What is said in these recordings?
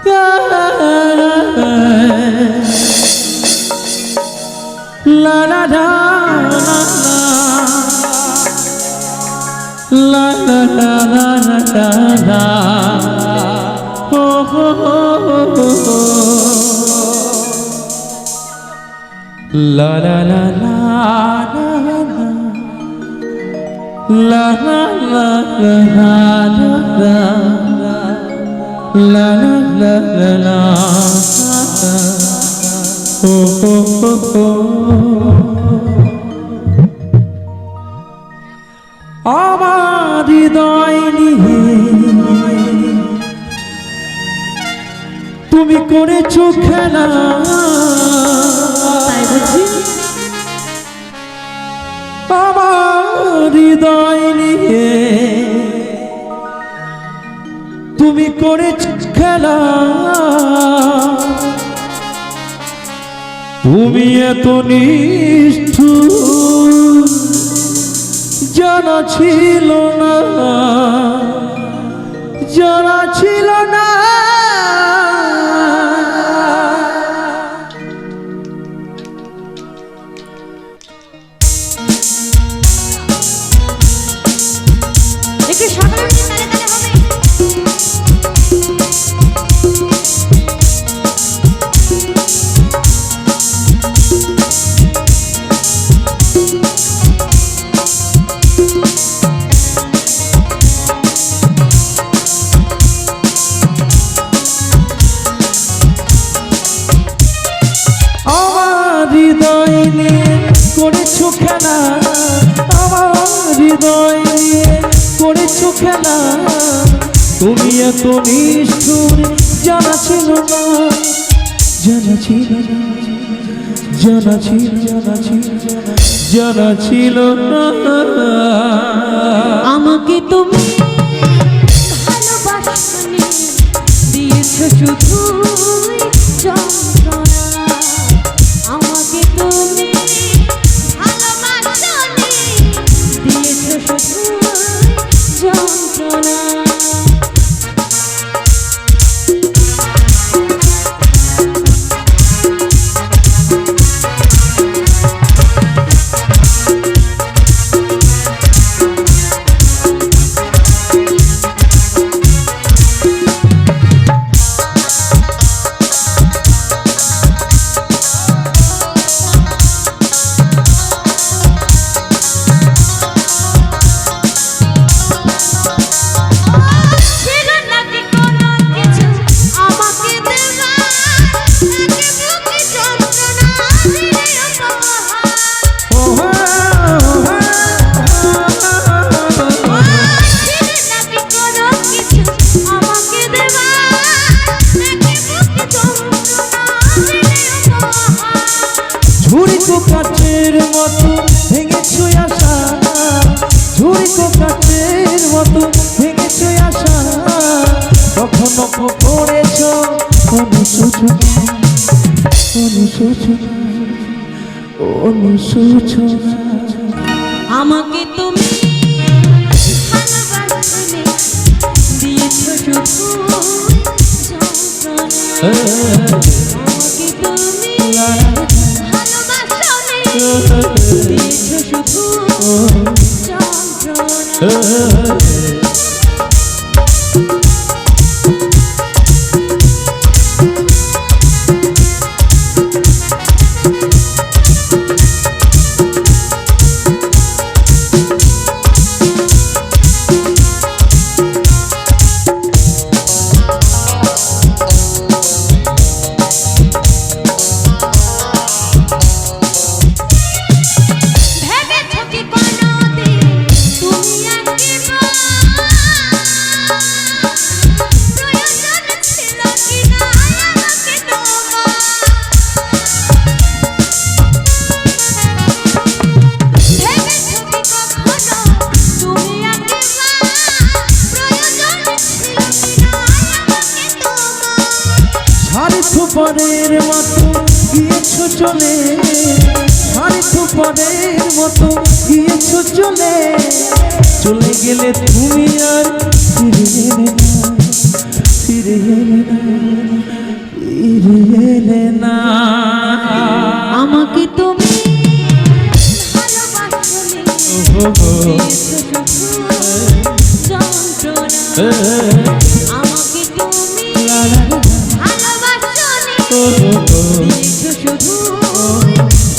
La la la la la la la la la oh oh oh la la la la la la la la la la oh oh oh আমার হৃদয় নিয়ে তুমি করেছো খেলা তাই বুঝি আমার হৃদয় নিয়ে তুমি করেছো খেলা তুমি এত নিষ্ঠুর জানা ছিল না জানা ছিল না একটু সাধারণ তালে তালে হবে হৃদয় নিয়ে করেছো খেলা আমার হৃদয় নিয়ে করেছো খেলা তুমি এত নিষ্ঠুর জানা ছিল না জানা ছিল না জানা ছিল জানা ছিল জানা ছিল না আমাকে তুমি ভালোবাসনি দিয়েছো শুধু যন্ত্রণা আমাকে তুমি ভালোবাসনি দিয়েছো শুধু যন্ত্রণা কাচের মতো ভেঙেছো আশা ঝুড়ি তো কাচের মতো ভেঙেছো আশা কখনো করেছো অনুশোচনা অনুশোচনা অনুশোচনা আমাকে তুমি ভালোবাসনি দিয়েছো শুধু যন্ত্রণা আমাকে তুমি দিয়েছো শুধু যন্ত্রণা পরের মতো গিয়েছো চলে পরের মতো গিয়েছো চলে চলে গেলে তুমি আর ফিরে ফিরে এলে না, ফিরে এলে না। আমাকে তুমি ভালোবাসলে দিয়েছো শুধু যন্ত্রণা। আমাকে তুমি ভালোবাসলে দিয়েছো শুধু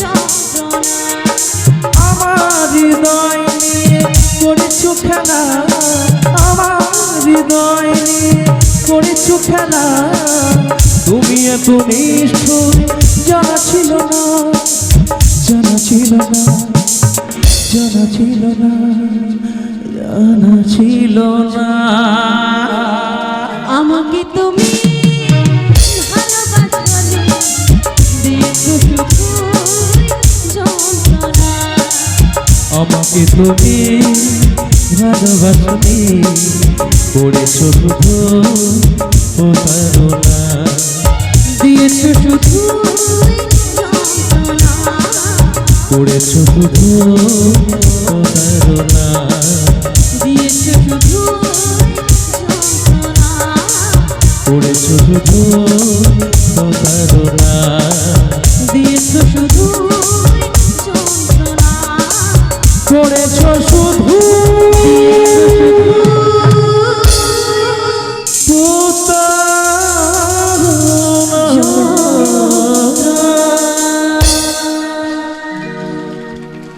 যন্ত্রণা। আমার হৃদয় নিয়ে করেছো খেলা, আমার হৃদয় নিয়ে করেছো খেলা। তুমি এত নিষ্ঠুর জানা ছিল না, জানা ছিল না, জানা ছিল না, জানা ছিল না। আমাকে তুমি ভালোবাসলে দিয়েছো শুধু যন্ত্রণা। আমাকে তুমি ভালোবাসনি, করেছো শুধু প্রতারণা। দিয়েছো শুধু যন্ত্রণা। করেছো শুধু প্রতারণা। দিয়েছো শুধু যন্ত্রণা। করেছো শুধু প্রতারণা। দিয়েছো শুধু যন্ত্রণা। করেছো